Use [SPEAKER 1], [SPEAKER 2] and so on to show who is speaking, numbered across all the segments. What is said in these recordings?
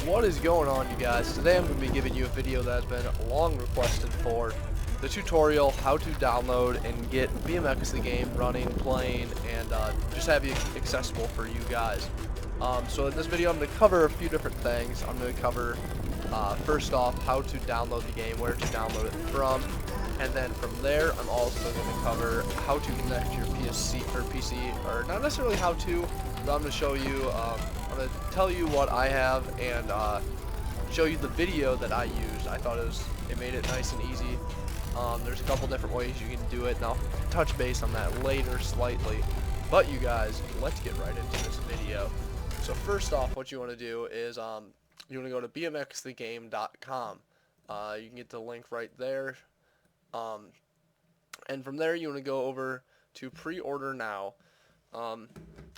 [SPEAKER 1] What is going on, you guys? Today I'm going to be giving you a video that has been long requested for the tutorial how to download and get BMX the game running, playing, and just have it accessible for you guys. So in this video I'm going to cover a few different things. I'm going to cover first off how to download the game, where to download it from, and then from there I'm also going to cover how to connect your PC, or not necessarily how to, but I'm going to show you, I'm going to tell you what I have and show you the video that I used. I thought it made it nice and easy. There's a couple different ways you can do it, and I'll touch base on that later slightly. But you guys, let's get right into this video. So first off, what you want to do is you want to go to bmxthegame.com. You can get the link right there. And from there you want to go over to pre-order now.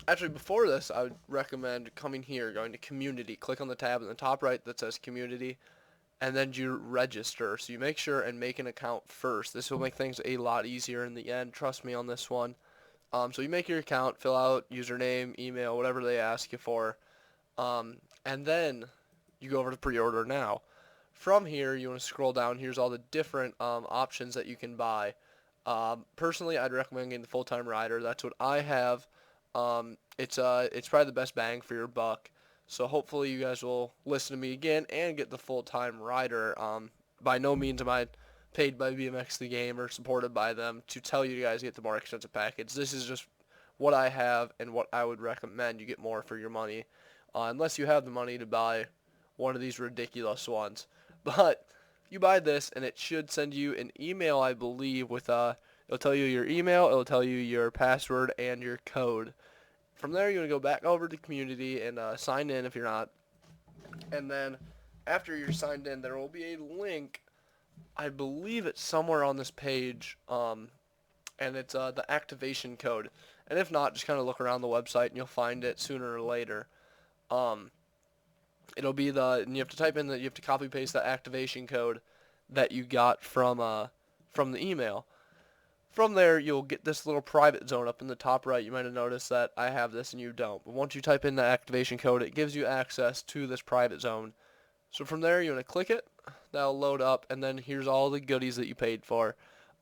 [SPEAKER 1] Actually, before this, I would recommend coming here, going to community, click on the tab in the top right that says community, and then you register. So you make sure and make an account first. This will make things a lot easier in the end, trust me on this one. So you make your account, fill out username, email, whatever they ask you for, and then you go over to pre-order now. From here, you want to scroll down. Here's all the different options that you can buy. Personally, I'd recommend getting the full-time rider. That's what I have. It's probably the best bang for your buck. So hopefully you guys will listen to me again and get the full-time rider. By no means am I paid by BMX the game or supported by them to tell you guys to get the more expensive package. This is just what I have and what I would recommend. You get more for your money, unless you have the money to buy one of these ridiculous ones. But you buy this, and it should send you an email, I believe, with it'll tell you your email, it'll tell you your password and your code. From there, you're going to go back over to community and sign in if you're not. And then after you're signed in, there will be a link. I believe it's somewhere on this page, and it's the activation code. And if not, just kind of look around the website, and you'll find it sooner or later. It'll be and you have to type in you have to copy paste the activation code that you got from the email. From there, you'll get this little private zone up in the top right. You might have noticed that I have this and you don't. But once you type in the activation code, it gives you access to this private zone. So from there, you want to click it. That'll load up, and then here's all the goodies that you paid for.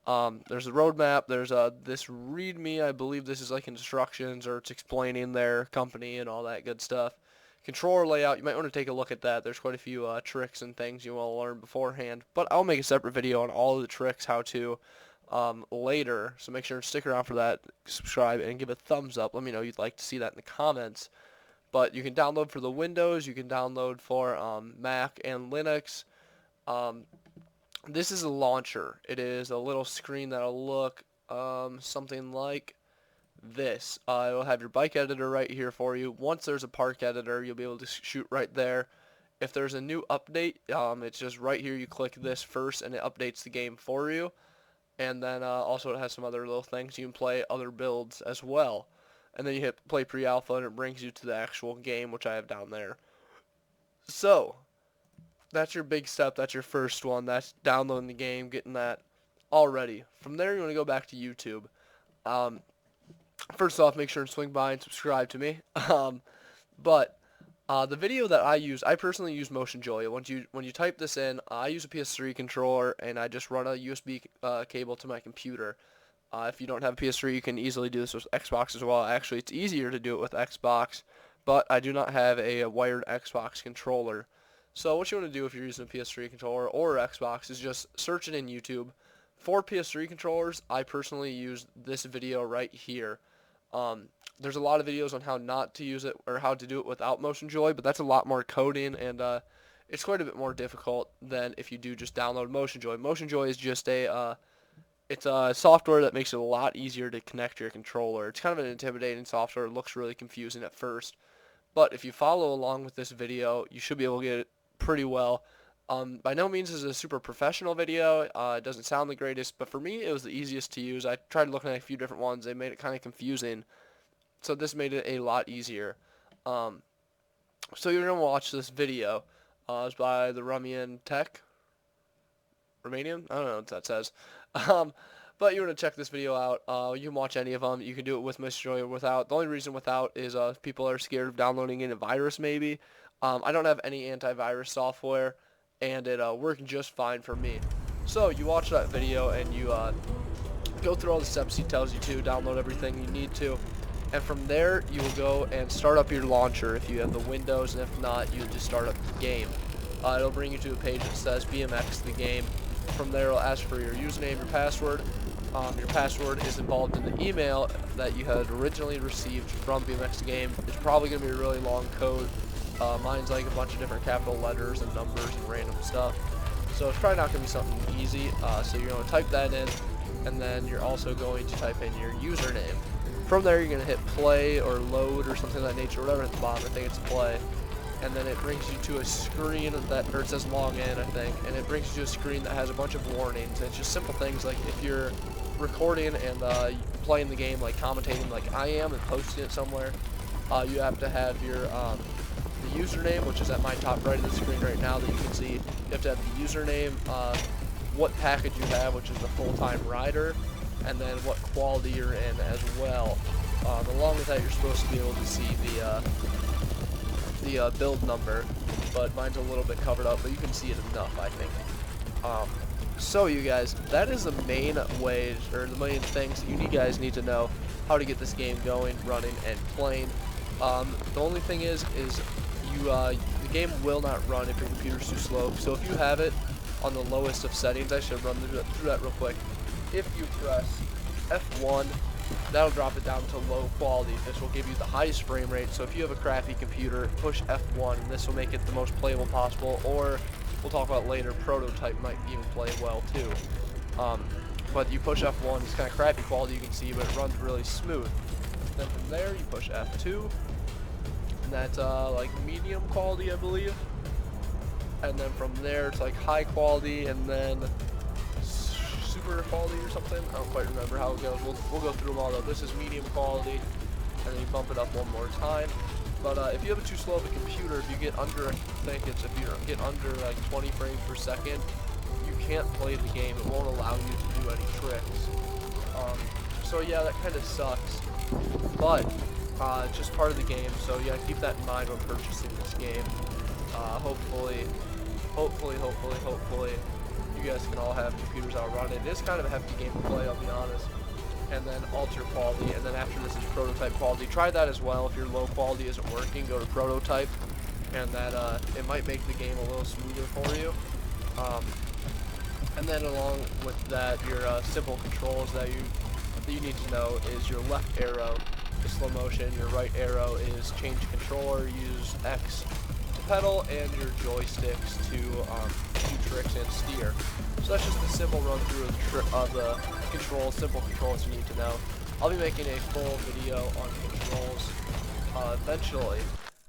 [SPEAKER 1] There's a roadmap. There's this README. I believe this is like instructions, or it's explaining their company and all that good stuff. Controller layout, you might want to take a look at that. There's quite a few tricks and things you want to learn beforehand. But I'll make a separate video on all of the tricks, how to, later. So make sure to stick around for that, subscribe, and give a thumbs up. Let me know you'd like to see that in the comments. But you can download for the Windows. You can download for Mac and Linux. This is a launcher. It is a little screen that'll look something like this. It'll have your bike editor right here for you. Once there's a park editor, you'll be able to shoot right there. If there's a new update, it's just right here. You click this first, and it updates the game for you. And then also it has some other little things. You can play other builds as well. And then you hit play pre-alpha, and it brings you to the actual game, which I have down there. So that's your big step. That's your first one. That's downloading the game, getting that all ready. From there, you want to go back to YouTube. First off, make sure and swing by and subscribe to me. But the video that I use, I personally use Motion Joy. When you type this in, I use a PS3 controller, and I just run a USB cable to my computer. If you don't have a PS3, you can easily do this with Xbox as well. Actually, it's easier to do it with Xbox, but I do not have a wired Xbox controller. So what you want to do if you're using a PS3 controller or Xbox is just search it in YouTube. For PS3 controllers, I personally use this video right here. There's a lot of videos on how not to use it or how to do it without Motion Joy, but that's a lot more coding, and it's quite a bit more difficult than if you do just download Motion Joy. Motion Joy is just it's a software that makes it a lot easier to connect your controller. It's kind of an intimidating software. It looks really confusing at first, but if you follow along with this video, you should be able to get it pretty well. By no means is it a super professional video. It doesn't sound the greatest, but for me, it was the easiest to use. I tried looking at a few different ones. They made it kind of confusing, so this made it a lot easier. So you're going to watch this video. It's by the Romanian Tech. Romanian? I don't know what that says. But you want to check this video out. You can watch any of them. You can do it with Motion Joy or without. The only reason without is people are scared of downloading in a virus maybe. I don't have any antivirus software, and it worked just fine for me. So you watch that video and you go through all the steps he tells you to, download everything you need to, and from there you will go and start up your launcher if you have the Windows, and if not, you'll just start up the game. It'll bring you to a page that says BMX the game. From there it'll ask for your username, your password. Your password is involved in the email that you had originally received from BMX the game. It's probably going to be a really long code. Mine's like a bunch of different capital letters and numbers and random stuff. So it's probably not going to be something easy. So you're going to type that in, and then you're also going to type in your username. From there you're going to hit play or load or something of that nature, whatever at the bottom. I think it's play. And then it brings you to a screen that, or it says log in, I think, and it brings you to a screen that has a bunch of warnings. It's just simple things like if you're recording and playing the game, like commentating like I am and posting it somewhere, you have to have your the username, which is at my top right of the screen right now that you can see. You have to have the username, what package you have, which is the full-time rider, and then what quality you're in as well. Along with that, you're supposed to be able to see the build number, but mine's a little bit covered up, but you can see it enough, I think. So you guys, that is the main ways, or the main things that you guys need to know how to get this game going, running, and playing. The only thing is you the game will not run if your computer's too slow. So if you have it on the lowest of settings, I should run through that real quick. If you press F1, that'll drop it down to low quality. This will give you the highest frame rate. So if you have a crappy computer, push F1, and this will make it the most playable possible. Or we'll talk about later, prototype might even play well too. But you push F1, it's kind of crappy quality, you can see, but it runs really smooth. Then from there you push F2, and that's like medium quality, I believe. And then from there it's like high quality, and then super quality or something. I don't quite remember how it goes. We'll go through them all though. This is medium quality, and then you bump it up one more time. But if you have a too slow of a computer, if you get under, I think it's, if you get under like 20 frames per second, you can't play the game. It won't allow you to do any tricks. So yeah, that kind of sucks. But it's just part of the game. So yeah, keep that in mind when purchasing this game. Hopefully, you guys can all have computers out running. It is kind of a hefty game to play, I'll be honest. And then alter quality, and then after this is prototype quality. Try that as well. If your low quality isn't working, go to prototype, and that it might make the game a little smoother for you. And then along with that, your simple controls that you need to know is your left arrow is slow motion, your right arrow is change controller, use X to pedal, and your joysticks to do tricks and steer. So that's just a simple run through of the controls, simple controls you need to know. I'll be making a full video on controls eventually.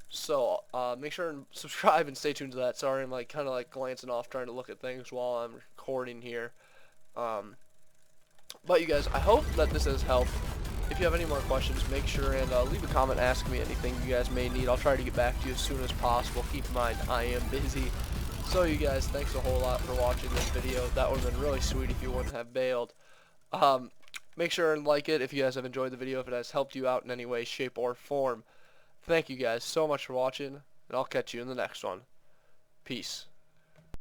[SPEAKER 1] So make sure and subscribe and stay tuned to that. Sorry, I'm like kind of like glancing off trying to look at things while I'm recording here. But you guys, I hope that this has helped. If you have any more questions, make sure and leave a comment, ask me anything you guys may need. I'll try to get back to you as soon as possible. Keep in mind, I am busy. So you guys, thanks a whole lot for watching this video. That would have been really sweet if you wouldn't have bailed. Make sure and like it if you guys have enjoyed the video, if it has helped you out in any way, shape, or form. Thank you guys so much for watching, and I'll catch you in the next one. Peace.